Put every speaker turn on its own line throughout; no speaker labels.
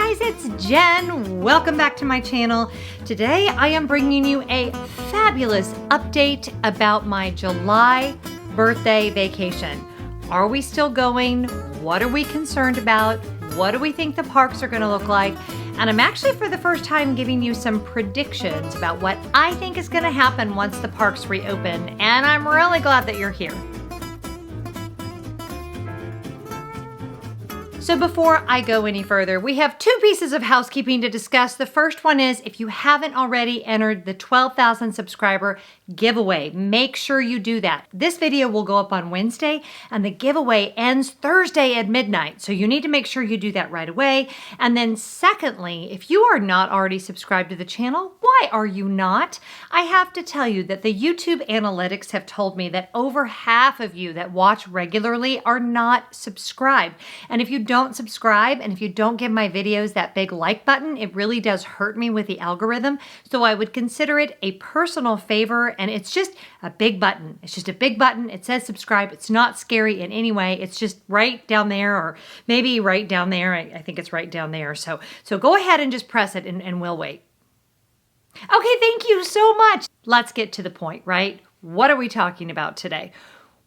guys, it's Jen. Welcome back to my channel. Today I am bringing you a fabulous update about my July birthday vacation. Are we still going? What are we concerned about? What do we think the parks are going to look like? And I'm actually for the first time giving you some predictions about what I think is going to happen once the parks reopen, and I'm really glad that you're here. So before I go any further, we have two pieces of housekeeping to discuss. The first one is if you haven't already entered the 12,000 subscriber giveaway, make sure you do that. This video will go up on Wednesday and the giveaway ends Thursday at midnight. So you need to make sure you do that right away. And then secondly, if you are not already subscribed to the channel, why are you not? I have to tell you that the YouTube analytics have told me that over half of you that watch regularly are not subscribed. And if you don't subscribe and if you don't give my videos that big like button, it really does hurt me with the algorithm. So I would consider it a personal favor, and it's just a big button. It's just a big button. It says subscribe. It's not scary in any way. It's just right down there, or maybe right down there. I think it's right down there. So go ahead and just press it and we'll wait. Okay, thank you so much. Let's get to the point, right? What are we talking about today?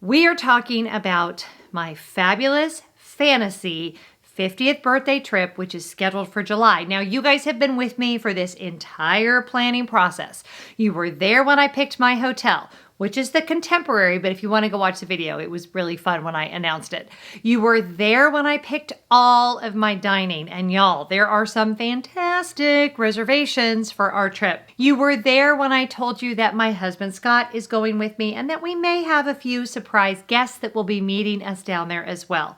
We are talking about my fabulous fantasy 50th birthday trip, which is scheduled for July. Now, you guys have been with me for this entire planning process. You were there when I picked my hotel, which is the Contemporary, but if you want to go watch the video, it was really fun when I announced it. You were there when I picked all of my dining, and y'all, there are some fantastic reservations for our trip. You were there when I told you that my husband Scott is going with me and that we may have a few surprise guests that will be meeting us down there as well.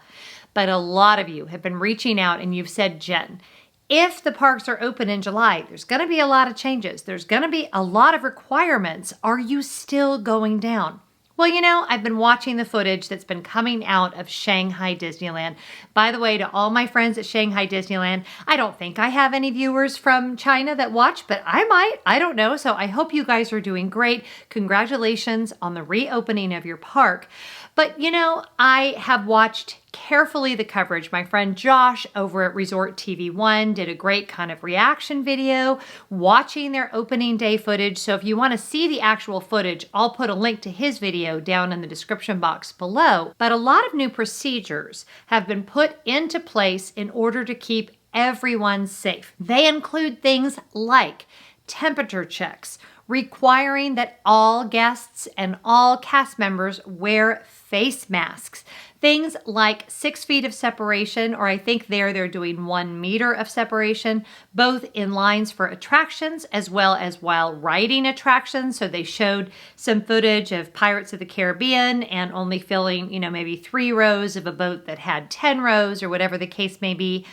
But a lot of you have been reaching out and you've said, Jen, if the parks are open in July, there's going to be a lot of changes. There's going to be a lot of requirements. Are you still going down? Well, you know, I've been watching the footage that's been coming out of Shanghai Disneyland. By the way, to all my friends at Shanghai Disneyland, I don't think I have any viewers from China that watch, but I might. I don't know. So I hope you guys are doing great. Congratulations on the reopening of your park. But, you know, I have watched carefully the coverage. My friend Josh over at Resort TV 1 did a great kind of reaction video watching their opening day footage. So if you want to see the actual footage, I'll put a link to his video down in the description box below. But a lot of new procedures have been put into place in order to keep everyone safe. They include things like temperature checks, requiring that all guests and all cast members wear face masks. Things like 6 feet of separation, or I think they're doing 1 meter of separation, both in lines for attractions as well as while riding attractions. So they showed some footage of Pirates of the Caribbean and only filling, you know, maybe 3 rows of a boat that had 10 rows or whatever the case may be.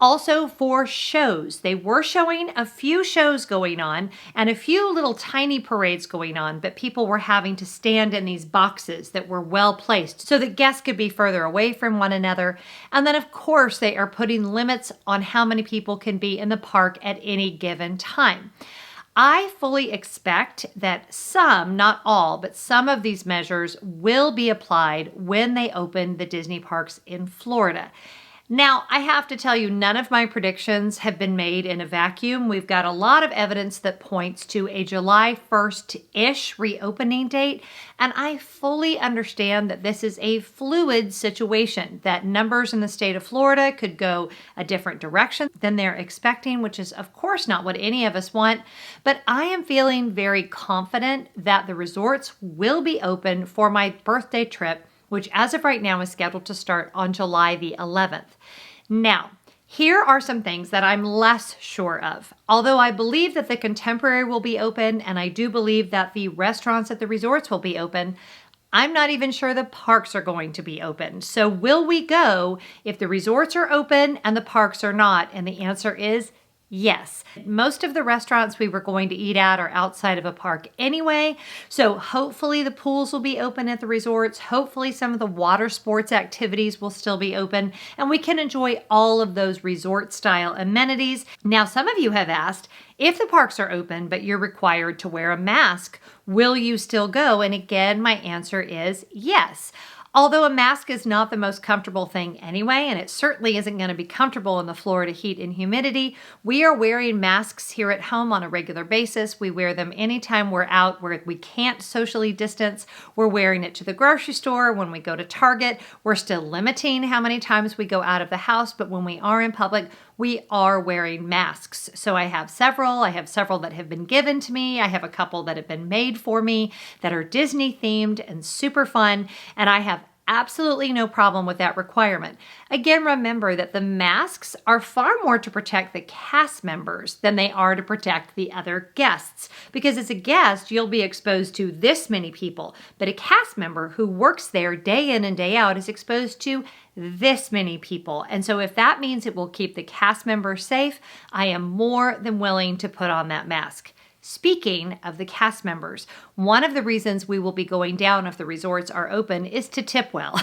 Also for shows, they were showing a few shows going on and a few little tiny parades going on, but people were having to stand in these boxes that were well placed so that guests could be further away from one another. And then of course they are putting limits on how many people can be in the park at any given time. I fully expect that some, not all, but some of these measures will be applied when they open the Disney parks in Florida. Now, I have to tell you, none of my predictions have been made in a vacuum. We've got a lot of evidence that points to a July 1st-ish reopening date, and I fully understand that this is a fluid situation, that numbers in the state of Florida could go a different direction than they're expecting, which is of course not what any of us want, but I am feeling very confident that the resorts will be open for my birthday trip, which as of right now is scheduled to start on July the 11th. Now, here are some things that I'm less sure of. Although I believe that the Contemporary will be open, and I do believe that the restaurants at the resorts will be open, I'm not even sure the parks are going to be open. So will we go if the resorts are open and the parks are not? And the answer is yes. Most of the restaurants we were going to eat at are outside of a park anyway, so hopefully the pools will be open at the resorts. Hopefully some of the water sports activities will still be open, and we can enjoy all of those resort-style amenities. Now, some of you have asked, if the parks are open but you're required to wear a mask, will you still go? And again, my answer is yes. Although a mask is not the most comfortable thing anyway, and it certainly isn't going to be comfortable in the Florida heat and humidity, we are wearing masks here at home on a regular basis. We wear them anytime we're out where we can't socially distance. We're wearing it to the grocery store. When we go to Target, we're still limiting how many times we go out of the house, but when we are in public, we are wearing masks. So I have several. I have several that have been given to me. I have a couple that have been made for me that are Disney themed and super fun. And I have absolutely no problem with that requirement. Again, remember that the masks are far more to protect the cast members than they are to protect the other guests. Because as a guest, you'll be exposed to this many people, but a cast member who works there day in and day out is exposed to this many people. And so if that means it will keep the cast members safe, I am more than willing to put on that mask. Speaking of the cast members, one of the reasons we will be going down if the resorts are open is to tip well.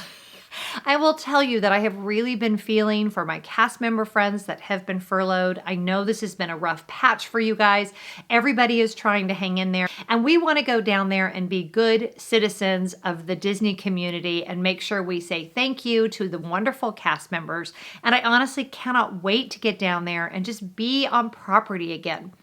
I will tell you that I have really been feeling for my cast member friends that have been furloughed. I know this has been a rough patch for you guys. Everybody is trying to hang in there, and we want to go down there and be good citizens of the Disney community and make sure we say thank you to the wonderful cast members. And I honestly cannot wait to get down there and just be on property again.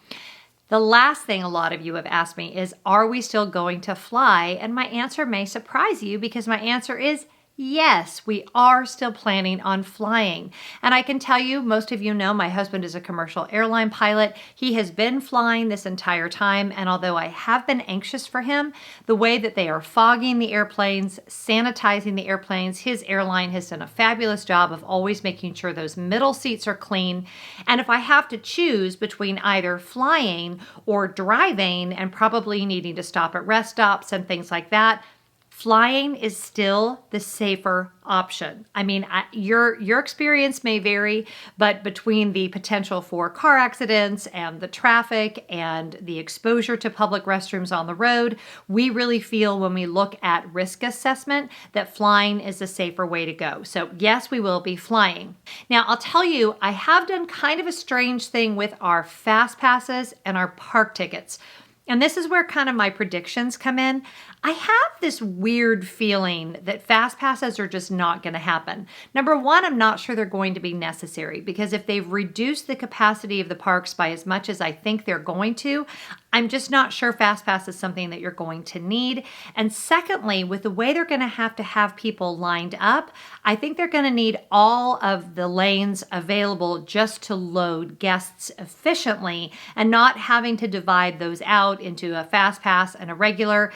The last thing a lot of you have asked me is, are we still going to fly? And my answer may surprise you because my answer is yes, we are still planning on flying. And I can tell you, most of you know my husband is a commercial airline pilot. He has been flying this entire time. And although I have been anxious for him, the way that they are fogging the airplanes, sanitizing the airplanes, his airline has done a fabulous job of always making sure those middle seats are clean. And if I have to choose between either flying or driving and probably needing to stop at rest stops and things like that, flying is still the safer option. I mean, your experience may vary, but between the potential for car accidents and the traffic and the exposure to public restrooms on the road, we really feel when we look at risk assessment that flying is the safer way to go. So yes, we will be flying. Now, I'll tell you, I have done kind of a strange thing with our fast passes and our park tickets. And this is where kind of my predictions come in. I have this weird feeling that fast passes are just not going to happen. Number one, I'm not sure they're going to be necessary because if they've reduced the capacity of the parks by as much as I think they're going to, I'm just not sure fast pass is something that you're going to need. And secondly, with the way they're going to have people lined up, I think they're going to need all of the lanes available just to load guests efficiently and not having to divide those out into a fast pass and a regular.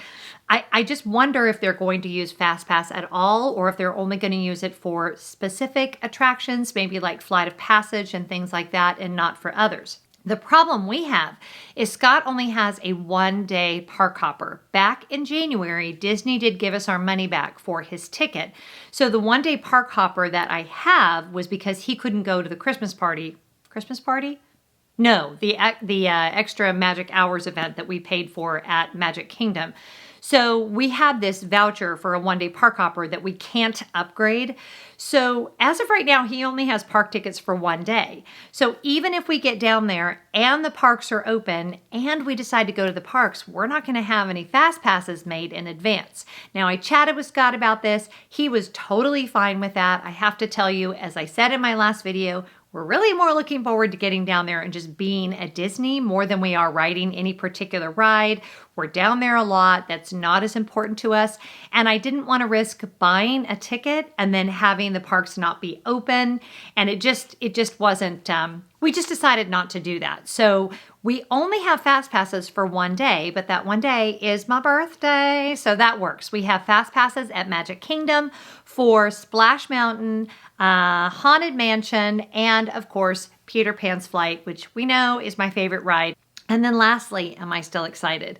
I just wonder if they're going to use fast pass at all or if they're only going to use it for specific attractions, maybe like Flight of Passage and things like that, and not for others. The problem we have is Scott only has a one-day park hopper. Back in January, Disney did give us our money back for his ticket. So the one-day park hopper that I have was because he couldn't go to the Christmas party. Christmas party? No, the extra Magic Hours event that we paid for at Magic Kingdom. So we had this voucher for a one-day park hopper that we can't upgrade. So as of right now, he only has park tickets for one day. So even if we get down there and the parks are open and we decide to go to the parks, we're not going to have any fast passes made in advance. Now, I chatted with Scott about this. He was totally fine with that. I have to tell you, as I said in my last video, we're really more looking forward to getting down there and just being at Disney more than we are riding any particular ride. We're down there a lot. That's not as important to us. And I didn't want to risk buying a ticket and then having the parks not be open. And it just wasn't, we just decided not to do that. So we only have fast passes for one day, but that one day is my birthday. So that works. We have fast passes at Magic Kingdom for Splash Mountain, Haunted Mansion, and of course, Peter Pan's Flight, which we know is my favorite ride. And then lastly, am I still excited?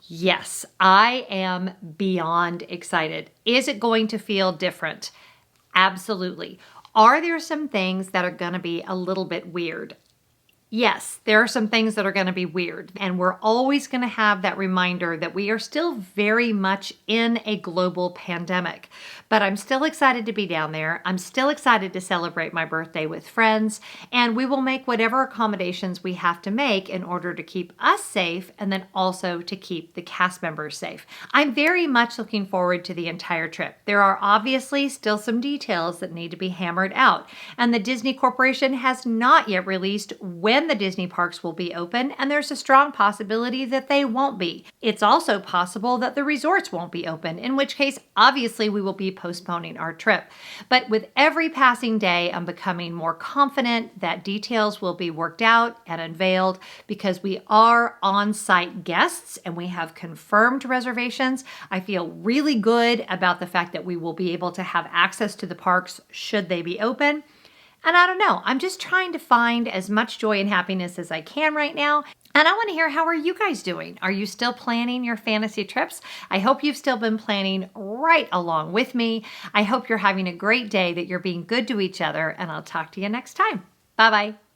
Yes, I am beyond excited. Is it going to feel different? Absolutely. Are there some things that are going to be a little bit weird? Yes, there are some things that are going to be weird, and we're always going to have that reminder that we are still very much in a global pandemic. But I'm still excited to be down there. I'm still excited to celebrate my birthday with friends, and we will make whatever accommodations we have to make in order to keep us safe and then also to keep the cast members safe. I'm very much looking forward to the entire trip. There are obviously still some details that need to be hammered out, and the Disney Corporation has not yet released when the Disney parks will be open, and there's a strong possibility that they won't be. It's also possible that the resorts won't be open, in which case, obviously, we will be postponing our trip. But with every passing day, I'm becoming more confident that details will be worked out and unveiled because we are on-site guests and we have confirmed reservations. I feel really good about the fact that we will be able to have access to the parks should they be open. And I don't know, I'm just trying to find as much joy and happiness as I can right now. And I want to hear, how are you guys doing? Are you still planning your fantasy trips? I hope you've still been planning right along with me. I hope you're having a great day, that you're being good to each other, and I'll talk to you next time. Bye-bye.